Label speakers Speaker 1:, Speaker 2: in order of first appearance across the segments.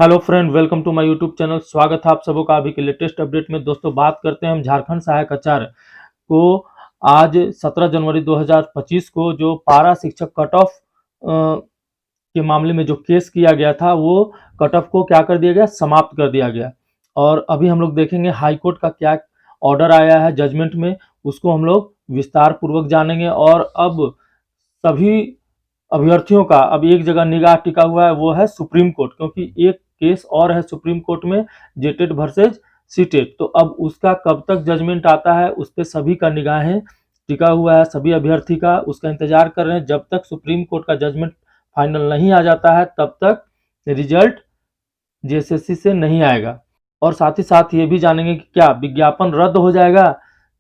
Speaker 1: Hello friend, welcome to my YouTube channel. स्वागत है आप सबों का अभी के लेटेस्ट अपडेट में। दोस्तों, बात करते हैं हम झारखंड सहायक आचार्य को। आज 17 जनवरी 2025 को जो पारा शिक्षक कट ऑफ के मामले में जो केस किया गया था, वो कट ऑफ को क्या कर दिया गया, समाप्त कर दिया गया। और अभी हम लोग देखेंगे हाई कोर्ट का क्या ऑर्डर आया है जजमेंट में, उसको हम लोग विस्तार पूर्वक जानेंगे। और अब सभी अभ्यर्थियों का अब एक जगह निगाह टिका हुआ है, वो है सुप्रीम कोर्ट, क्योंकि एक केस और है सुप्रीम कोर्ट में, जेटेट वर्सेज सीटेट। तो अब उसका कब तक जजमेंट आता है, उस पर सभी का निगाहें टिका हुआ है, सभी अभ्यर्थी का उसका इंतजार कर रहे हैं। जब तक सुप्रीम कोर्ट का जजमेंट फाइनल नहीं आ जाता है, तब तक रिजल्ट जेएसएससी से नहीं आएगा। और साथ ही साथ ये भी जानेंगे कि क्या विज्ञापन रद्द हो जाएगा,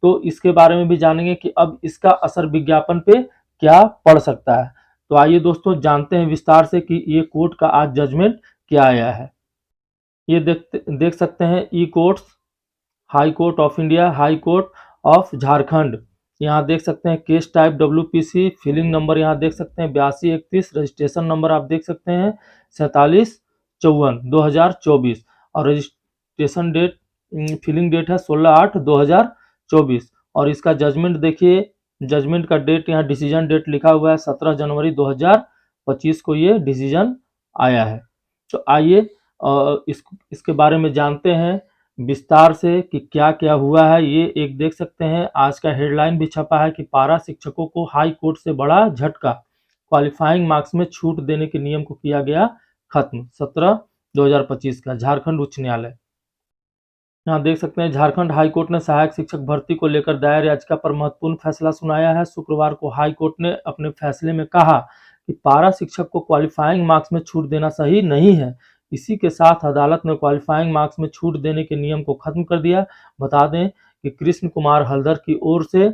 Speaker 1: तो इसके बारे में भी जानेंगे कि अब इसका असर विज्ञापन पे क्या पड़ सकता है। तो आइए दोस्तों, जानते हैं विस्तार से कि ये कोर्ट का आज जजमेंट क्या आया है। ये देख सकते हैं e courts, high court of India, high court of Jharkhand. यहाँ देख सकते हैं case type WPC, filing number यहाँ देख सकते हैं 8231, रजिस्ट्रेशन नंबर आप देख सकते हैं 4754/2024, और रजिस्ट्रेशन डेट, फिलिंग डेट है 16/8/2024। और इसका जजमेंट देखिए, जजमेंट का डेट यहाँ डिसीजन डेट लिखा हुआ है 17 जनवरी 2025 को ये डिसीजन आया है। तो आइए इसके बारे में जानते हैं विस्तार से कि क्या क्या हुआ है। ये एक देख सकते हैं, आज का हेडलाइन भी छपा है कि पारा शिक्षकों को हाई कोर्ट से बड़ा झटका, क्वालिफाइंग मार्क्स में छूट देने के नियम को किया गया खत्म। 17/2025 का झारखंड उच्च न्यायालय। यहाँ देख सकते हैं झारखंड हाई कोर्ट ने सहायक शिक्षक भर्ती को लेकर दायर याचिका पर महत्वपूर्ण फैसला सुनाया है। शुक्रवार को हाई कोर्ट ने अपने फैसले में कहा कि पारा शिक्षक को क्वालिफाइंग मार्क्स में छूट देना सही नहीं है। इसी के साथ अदालत ने क्वालिफाइंग मार्क्स में छूट देने के नियम को खत्म कर दिया। बता दें कि कृष्ण कुमार हल्दर की ओर से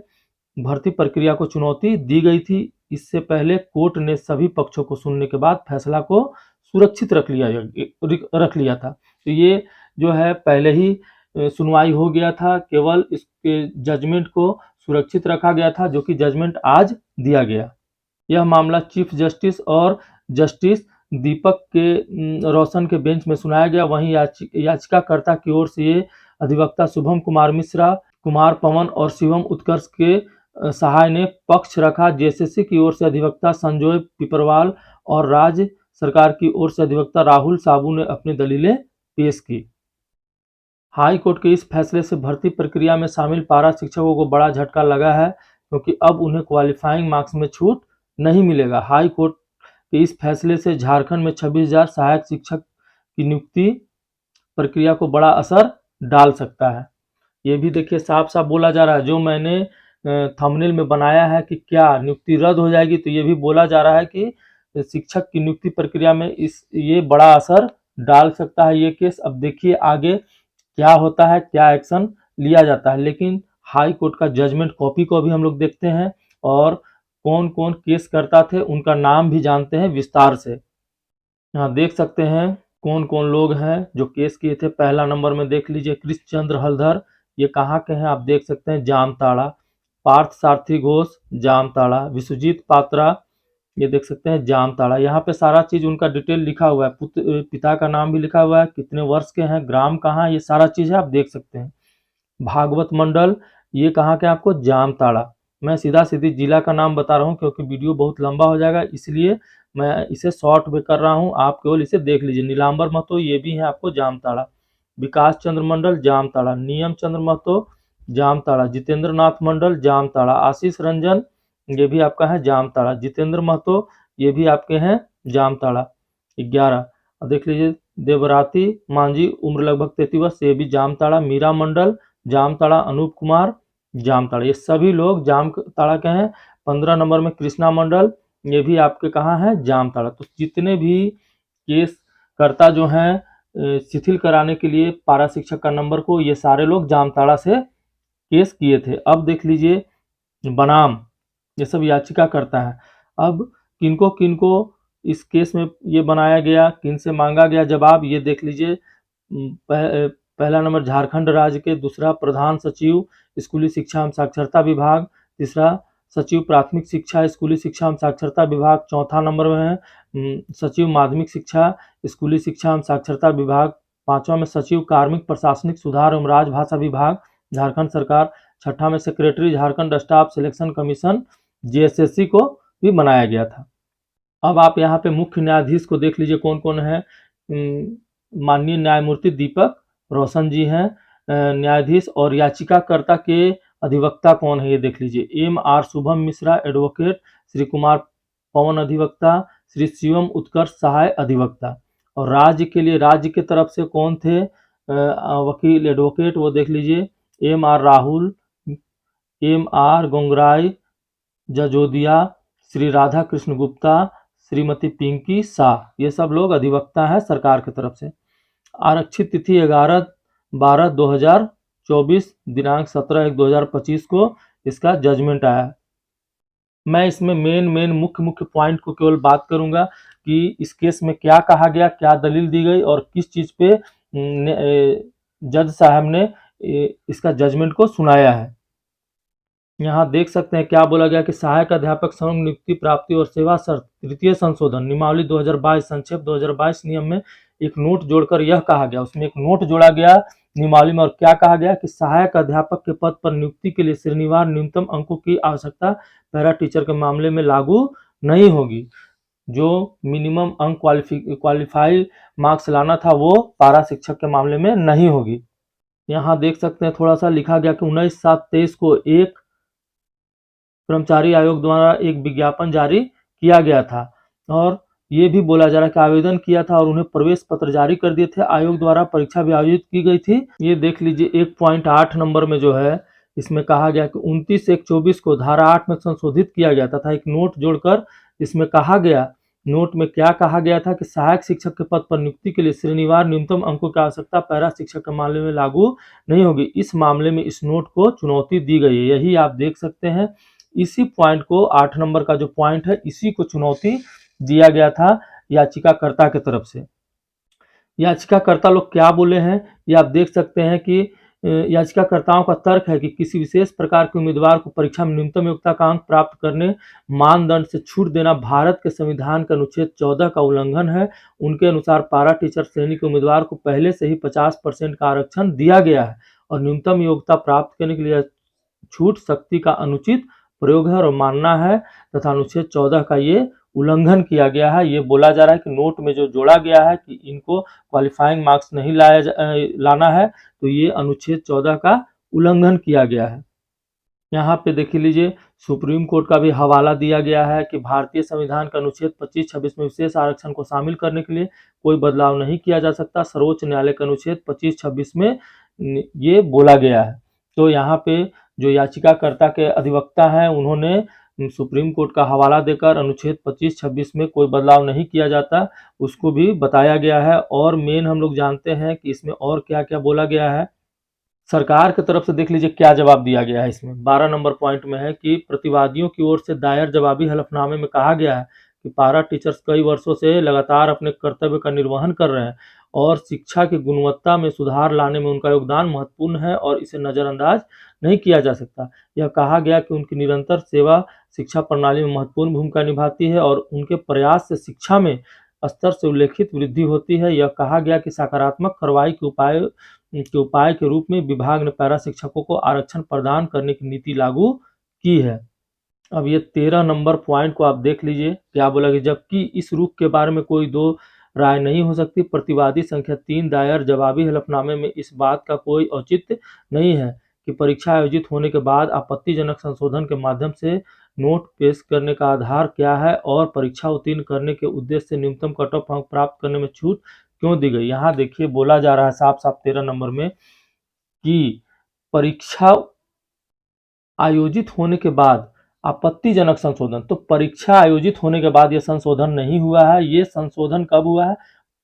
Speaker 1: भर्ती प्रक्रिया को चुनौती दी गई थी। इससे पहले कोर्ट ने सभी पक्षों को सुनने के बाद फैसला को सुरक्षित रख लिया था। तो ये जो है पहले ही सुनवाई हो गया था, केवल इसके जजमेंट को सुरक्षित रखा गया था, जो कि जजमेंट आज दिया गया। यह मामला चीफ जस्टिस और जस्टिस दीपक के रोशन के बेंच में सुनाया गया। वहीं याचिकाकर्ता की ओर से ये अधिवक्ता शुभम कुमार मिश्रा, कुमार पवन और शिवम उत्कर्ष के सहाय ने पक्ष रखा। जेएसएससी की ओर से अधिवक्ता संजय पिपरवाल और राज्य सरकार की ओर से अधिवक्ता राहुल साबू ने अपनी दलीलें पेश की। हाई कोर्ट के इस फैसले से भर्ती प्रक्रिया में शामिल पारा शिक्षकों को बड़ा झटका लगा है, क्योंकि अब उन्हें क्वालिफाइंग मार्क्स में छूट नहीं मिलेगा। हाई कोर्ट के इस फैसले से झारखंड में 26,000 सहायक शिक्षक की नियुक्ति प्रक्रिया को बड़ा असर डाल सकता है। ये भी देखिए साफ साफ बोला जा रहा है, जो मैंने थंबनेल में बनाया है कि क्या नियुक्ति रद्द हो जाएगी, तो ये भी बोला जा रहा है कि शिक्षक की नियुक्ति प्रक्रिया में ये बड़ा असर डाल सकता है ये केस। अब देखिए आगे क्या होता है, क्या एक्शन लिया जाता है। लेकिन हाई कोर्ट का जजमेंट कॉपी को भी हम लोग देखते हैं, और कौन कौन केस करता थे उनका नाम भी जानते हैं विस्तार से। यहाँ देख सकते हैं कौन कौन लोग हैं जो केस किए थे। पहला नंबर में देख लीजिए कृष्ण चंद्र हल्दर, ये कहाँ के हैं आप देख सकते हैं, जामताड़ा। पार्थ सारथी घोष, जामताड़ा। विश्वजीत पात्रा, ये देख सकते हैं जामताड़ा। यहाँ पे सारा चीज उनका डिटेल लिखा हुआ है, पिता का नाम भी लिखा हुआ है, कितने वर्ष के हैं, ग्राम कहाँ, ये सारा चीज है आप देख सकते हैं। भागवत मंडल, ये कहाँ के आपको, जामताड़ा। मैं सीधा सीधी जिला का नाम बता रहा हूँ क्योंकि वीडियो बहुत लंबा हो जाएगा, इसलिए मैं इसे शॉर्ट में कर रहा हूँ, आप केवल इसे देख लीजिए। नीलांबर महतो, ये भी है आपको जामताड़ा। विकास चंद्र मंडल, जामताड़ा। नियम चंद्र महतो, जामताड़ा। जितेंद्र नाथ मंडल, जामताड़ा। आशीष रंजन, ये भी आपका है जामताड़ा। जितेंद्र महतो, ये भी आपके हैं जामताड़ा। 11 देख लीजिए देवराती मांझी, उम्र लगभग 33 वर्ष, ये भी जामताड़ा। मीरा मंडल, जामताड़ा। अनूप कुमार, जामताड़ा। ये सभी लोग जामताड़ा के हैं। 15 नंबर में कृष्णा मंडल, ये भी आपके कहाँ है, जामताड़ा। तो जितने भी केस कर्ता जो हैं शिथिल कराने के लिए पारा शिक्षक का नंबर को, ये सारे लोग जामताड़ा से केस किए थे। अब देख लीजिए बनाम, ये सब याचिका करता है। अब किनको किनको इस केस में ये बनाया गया, किन से मांगा गया जवाब, ये देख लीजिए। पहला नंबर झारखंड राज्य के, दूसरा प्रधान सचिव स्कूली शिक्षा एवं साक्षरता विभाग, तीसरा सचिव प्राथमिक शिक्षा स्कूली शिक्षा एवं साक्षरता विभाग, चौथा नंबर में है सचिव माध्यमिक शिक्षा स्कूली शिक्षा एवं साक्षरता विभाग, पांचवा में सचिव कार्मिक प्रशासनिक सुधार एवं राजभाषा विभाग झारखंड सरकार, छठा में secretary Jharkhand staff selection commission JSSC को भी बनाया गया था। अब आप यहाँ पे मुख्य न्यायाधीश को देख लीजिए कौन कौन है। माननीय न्यायमूर्ति दीपक रोशन जी हैं न्यायाधीश, और याचिकाकर्ता के अधिवक्ता कौन है ये देख लीजिए। M R Shubham Mishra advocate, Shri Kumar Pawan अधिवक्ता, श्री शिवम उत्कर्ष सहाय अधिवक्ता। और राज्य के लिए राज्य की तरफ से कौन थे वकील एडवोकेट वो देख लीजिए। M R Rahul, M R Gongrai Jajodia, Shri Radha Krishna Gupta, Shrimati Pinky Shah, ये सब लोग अधिवक्ता हैं सरकार की तरफ से। आरक्षित तिथि 11/12/2024 दिनांक 17/1/2025 को इसका जजमेंट आया। मैं इसमें मेन मुख्य पॉइंट को केवल बात करूंगा कि इस केस में क्या कहा गया, क्या दलील दी गई और किस चीज पे जज साहब ने इसका जजमेंट को सुनाया है। यहाँ देख सकते हैं क्या बोला गया कि सहायक अध्यापक संघ नियुक्ति प्राप्ति और सेवा शर्त तृतीय संशोधन नियमावली 2022 संक्षेप 2022 नियम में एक नोट जोड़कर यह कहा गया, उसमें एक नोट जोड़ा गया नियमावली में, और क्या कहा गया कि सहायक अध्यापक के पद पर नियुक्ति के लिए श्रेणीवार न्यूनतम अंकों की आवश्यकता पैरा टीचर के मामले में लागू नहीं होगी। जो मिनिमम अंक क्वालिफाई मार्क्स लाना था वो पारा शिक्षक के मामले में नहीं होगी। यहाँ देख सकते हैं थोड़ा सा लिखा गया कि 19/7/23 को एक कर्मचारी आयोग द्वारा एक विज्ञापन जारी किया गया था, और ये भी बोला जा रहा है कि आवेदन किया था और उन्हें प्रवेश पत्र जारी कर दिए थे। आयोग द्वारा परीक्षा भी आयोजित की गई थी। ये देख लीजिए 1.8 नंबर में जो है इसमें कहा गया कि 29/1/24 को धारा 8 में संशोधित किया गया तथा एक नोट जोड़कर इसमें कहा गया, नोट में क्या कहा गया था कि सहायक शिक्षक के पद पर नियुक्ति के लिए श्रेणीवार न्यूनतम अंकों की आवश्यकता पैरा शिक्षक के मामले में लागू नहीं होगी। इस मामले में इस नोट को चुनौती दी गई है, यही आप देख सकते हैं। इसी पॉइंट को 8 नंबर का जो पॉइंट है इसी को चुनौती दिया गया था याचिकाकर्ता की तरफ से। याचिकाकर्ता लोग क्या बोले हैं ये आप देख सकते हैं कि याचिकाकर्ताओं का तर्क है कि किसी विशेष प्रकार के उम्मीदवार को परीक्षा में न्यूनतम योग्यता का अंक प्राप्त करने मानदंड से छूट देना भारत के संविधान के अनुच्छेद 14 का उल्लंघन है। उनके अनुसार पारा टीचर श्रेणी के उम्मीदवार को पहले से ही 50% का आरक्षण दिया गया है और न्यूनतम योग्यता प्राप्त करने के लिए छूट शक्ति का अनुचित प्रयोग है और मानना है तथा अनुच्छेद 14 का ये उल्लंघन किया गया है। ये बोला जा रहा है कि नोट में जो जोड़ा गया है कि इनको क्वालिफाइंग मार्क्स नहीं लाना है, तो ये अनुच्छेद 14 का उल्लंघन किया गया है। यहाँ पे देख लीजिए सुप्रीम कोर्ट का भी हवाला दिया गया है कि भारतीय संविधान का अनुच्छेद 25-26 में विशेष आरक्षण को शामिल करने के लिए कोई बदलाव नहीं किया जा सकता। सर्वोच्च न्यायालय के अनुच्छेद 25-26 में ये बोला गया है। तो यहाँ पे जो याचिकाकर्ता के अधिवक्ता हैं उन्होंने सुप्रीम कोर्ट का हवाला देकर अनुच्छेद 25-26 में कोई बदलाव नहीं किया जाता उसको भी बताया गया है। और मेन हम लोग जानते हैं कि इसमें और क्या क्या बोला गया है। सरकार की तरफ से देख लीजिए क्या जवाब दिया गया है। इसमें 12 नंबर पॉइंट में है कि प्रतिवादियों की ओर से दायर जवाबी हलफनामे में कहा गया है कि पारा टीचर्स कई वर्षों से लगातार अपने कर्तव्य का निर्वहन कर रहे हैं और शिक्षा की गुणवत्ता में सुधार लाने में उनका योगदान महत्वपूर्ण है और इसे नज़रअंदाज नहीं किया जा सकता। यह कहा गया कि उनकी निरंतर सेवा शिक्षा प्रणाली में महत्वपूर्ण भूमिका निभाती है और उनके प्रयास से शिक्षा में स्तर से उल्लेखित वृद्धि होती है। यह कहा गया कि सकारात्मक कार्रवाई के उपाय के रूप में विभाग ने पैरा शिक्षकों को आरक्षण प्रदान करने की नीति लागू की है। अब ये 13 नंबर पॉइंट को आप देख लीजिए क्या बोला कि जबकि इस रुख के बारे में कोई दो राय नहीं हो सकती, प्रतिवादी संख्या 3 दायर जवाबी हलफनामे में इस बात का कोई औचित्य नहीं है कि परीक्षा आयोजित होने के बाद आपत्तिजनक संशोधन के माध्यम से नोट पेश करने का आधार क्या है और परीक्षा उत्तीर्ण करने के उद्देश्य से न्यूनतम कट ऑफ अंक प्राप्त करने में छूट क्यों दी गई। यहाँ देखिए बोला जा रहा है साफ साफ 13 नंबर में कि परीक्षा आयोजित होने के बाद आपत्तिजनक संशोधन, तो परीक्षा आयोजित होने के बाद यह संशोधन नहीं हुआ है। ये संशोधन कब हुआ है?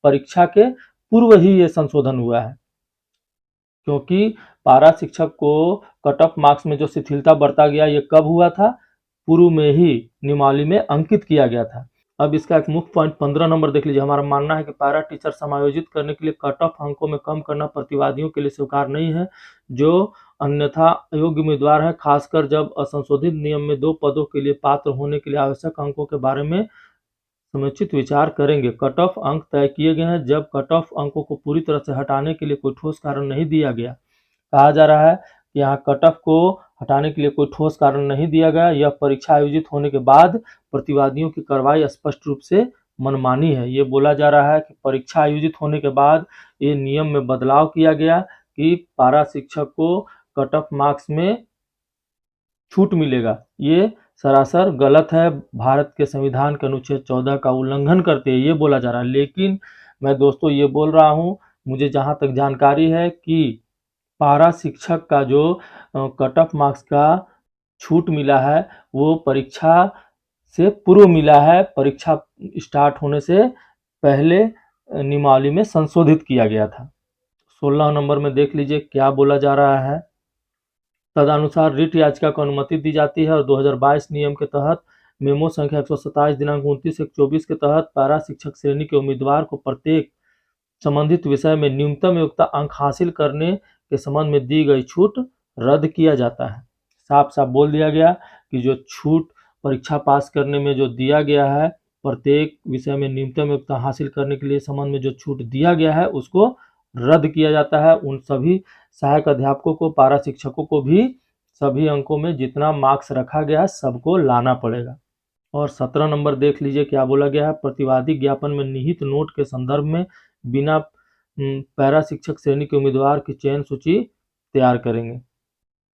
Speaker 1: परीक्षा के पूर्व ही ये संशोधन हुआ है, क्योंकि पारा शिक्षक को कट ऑफ मार्क्स में जो शिथिलता बरता गया ये कब हुआ था? पूर्व में ही नियमावली में अंकित किया गया था। अब इसका एक मुख्य पॉइंट 15 नंबर देख लीजिए। हमारा मानना है कि पैरा टीचर समायोजित करने के लिए कट ऑफ अंकों में कम करना प्रतिवादियों के लिए स्वीकार नहीं है। जो अन्यथा अयोग्य उम्मीदवार है, खासकर जब असंशोधित नियम में 2 पदों के लिए पात्र होने के लिए आवश्यक अंकों के बारे में समुचित विचार करेंगे। कट ऑफ अंक तय किए गए हैं जब कट ऑफ अंकों को पूरी तरह से हटाने के लिए कोई ठोस कारण नहीं दिया गया। कहा जा रहा है कि यहाँ कट ऑफ को हटाने के लिए कोई ठोस कारण नहीं दिया गया। यह परीक्षा आयोजित होने के बाद प्रतिवादियों की कार्रवाई स्पष्ट रूप से मनमानी है। ये बोला जा रहा है कि परीक्षा आयोजित होने के बाद ये नियम में बदलाव किया गया कि पारा शिक्षक को कट ऑफ मार्क्स में छूट मिलेगा। ये सरासर गलत है, भारत के संविधान के अनुच्छेद 14 का उल्लंघन करते हैं, ये बोला जा रहा है। लेकिन मैं दोस्तों ये बोल रहा हूँ, मुझे जहाँ तक जानकारी है कि पारा शिक्षक का जो कट ऑफ मार्क्स का छूट मिला है वो परीक्षा से पूर्व मिला है। परीक्षा स्टार्ट होने से पहले नियमावली में संशोधित किया गया था। 16 नंबर में देख लीजिए क्या बोला जा रहा है। तदनुसार रिट याचिका को अनुमति दी जाती है और 2022 नियम के तहत मेमो संख्या 127 दिनांक 29/1/24 के तहत पारा शिक्षक श्रेणी के उम्मीदवार को प्रत्येक संबंधित विषय में न्यूनतम योग्यता अंक हासिल करने के संबंध में दी गई छूट रद्द किया जाता है। साफ साफ बोल दिया गया कि जो छूट परीक्षा पास करने में जो दिया गया है, प्रत्येक विषय में न्यूनतम योग्यता हासिल करने के लिए संबंध में जो छूट दिया गया है उसको रद्द किया जाता है। उन सभी सहायक अध्यापकों को, पारा शिक्षकों को भी सभी अंकों में जितना मार्क्स रखा गया है सबको लाना पड़ेगा। और 17 नंबर देख लीजिए क्या बोला गया है। प्रतिवादी ज्ञापन में निहित नोट के संदर्भ में बिना पारा शिक्षक श्रेणी के उम्मीदवार की चयन सूची तैयार करेंगे।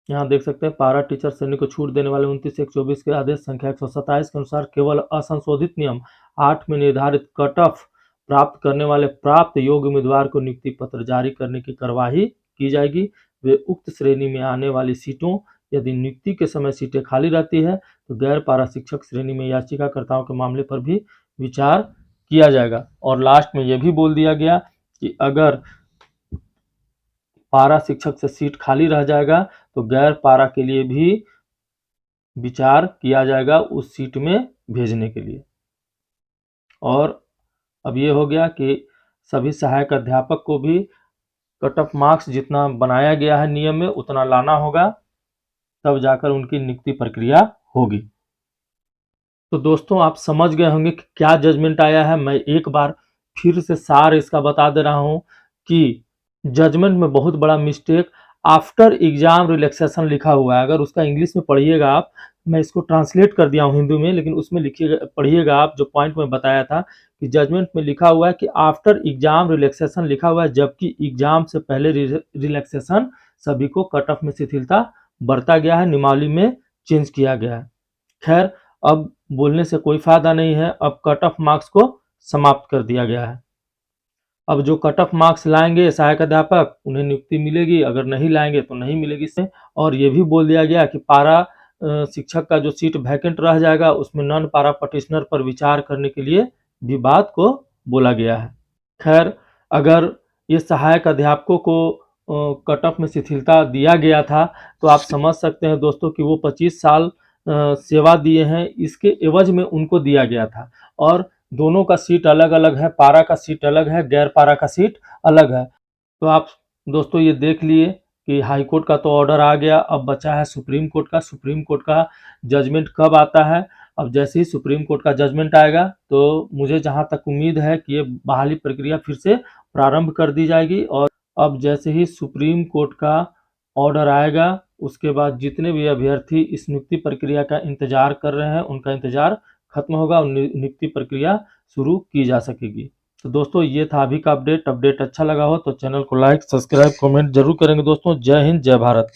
Speaker 1: यहाँ देख सकते हैं पारा टीचर श्रेणी को छूट देने वाले 29/1/24 के आदेश संख्या 127 के अनुसार केवल असंशोधित नियम 8 में निर्धारित कट ऑफ प्राप्त करने वाले प्राप्त योग्य उम्मीदवार को नियुक्ति पत्र जारी करने की कार्यवाही की जाएगी। वे उक्त श्रेणी में आने वाली सीटों, यदि नियुक्ति के समय सीटें खाली रहती है तो गैर पारा शिक्षक श्रेणी में याचिकाकर्ताओं के मामले पर भी विचार किया जाएगा। और लास्ट में यह भी बोल दिया गया कि अगर पारा शिक्षक से सीट खाली रह जाएगा तो गैर पारा के लिए भी विचार किया जाएगा उस सीट में भेजने के लिए। और अब ये हो गया कि सभी सहायक अध्यापक को भी कट ऑफ मार्क्स जितना बनाया गया है नियम में उतना लाना होगा, तब जाकर उनकी नियुक्ति प्रक्रिया होगी। तो दोस्तों आप समझ गए होंगे कि क्या जजमेंट आया है। मैं एक बार फिर से सार इसका बता दे रहा हूं कि जजमेंट में बहुत बड़ा मिस्टेक आफ्टर एग्जाम रिलैक्सेशन लिखा हुआ है। अगर उसका इंग्लिश में पढ़िएगा आप, मैं इसको ट्रांसलेट कर दिया हूं हिंदी में, लेकिन उसमें लिखिएगा, पढ़िएगा आप जो पॉइंट में बताया था कि जजमेंट में लिखा हुआ है कि आफ्टर एग्जाम रिलैक्सेशन लिखा हुआ है, जबकि एग्जाम से पहले रिलैक्सेशन सभी को कट ऑफ में शिथिलता बरता गया है, नियमावली में चेंज किया गया है। खैर अब बोलने से कोई फायदा नहीं है, अब कट ऑफ मार्क्स को समाप्त कर दिया गया है। अब जो कट ऑफ मार्क्स लाएंगे सहायक अध्यापक उन्हें नियुक्ति मिलेगी, अगर नहीं लाएंगे तो नहीं मिलेगी इससे। और ये भी बोल दिया गया कि पारा शिक्षक का जो सीट वैकेंट रह जाएगा उसमें नॉन पारा पटिशनर पर विचार करने के लिए भी बात को बोला गया है। खैर अगर ये सहायक अध्यापकों को कट ऑफ में शिथिलता दिया गया था तो आप समझ सकते हैं दोस्तों कि वो 25 साल सेवा दिए हैं, इसके एवज में उनको दिया गया था। और दोनों का सीट अलग अलग है, पारा का सीट अलग है, गैर पारा का सीट अलग है। तो आप दोस्तों ये देख लिए कि हाई कोर्ट का तो ऑर्डर आ गया, अब बचा है सुप्रीम कोर्ट का। सुप्रीम कोर्ट का जजमेंट कब आता है? अब जैसे ही सुप्रीम कोर्ट का जजमेंट आएगा तो मुझे जहां तक उम्मीद है कि ये बहाली प्रक्रिया फिर से प्रारंभ कर दी जाएगी। और अब जैसे ही सुप्रीम कोर्ट का ऑर्डर आएगा उसके बाद जितने भी अभ्यर्थी इस नियुक्ति प्रक्रिया का इंतजार कर रहे हैं उनका इंतजार खत्म होगा और नियुक्ति प्रक्रिया शुरू की जा सकेगी। तो दोस्तों ये था अभी का अपडेट अच्छा लगा हो तो चैनल को लाइक, सब्सक्राइब, कमेंट जरूर करेंगे दोस्तों। जय हिंद, जय भारत।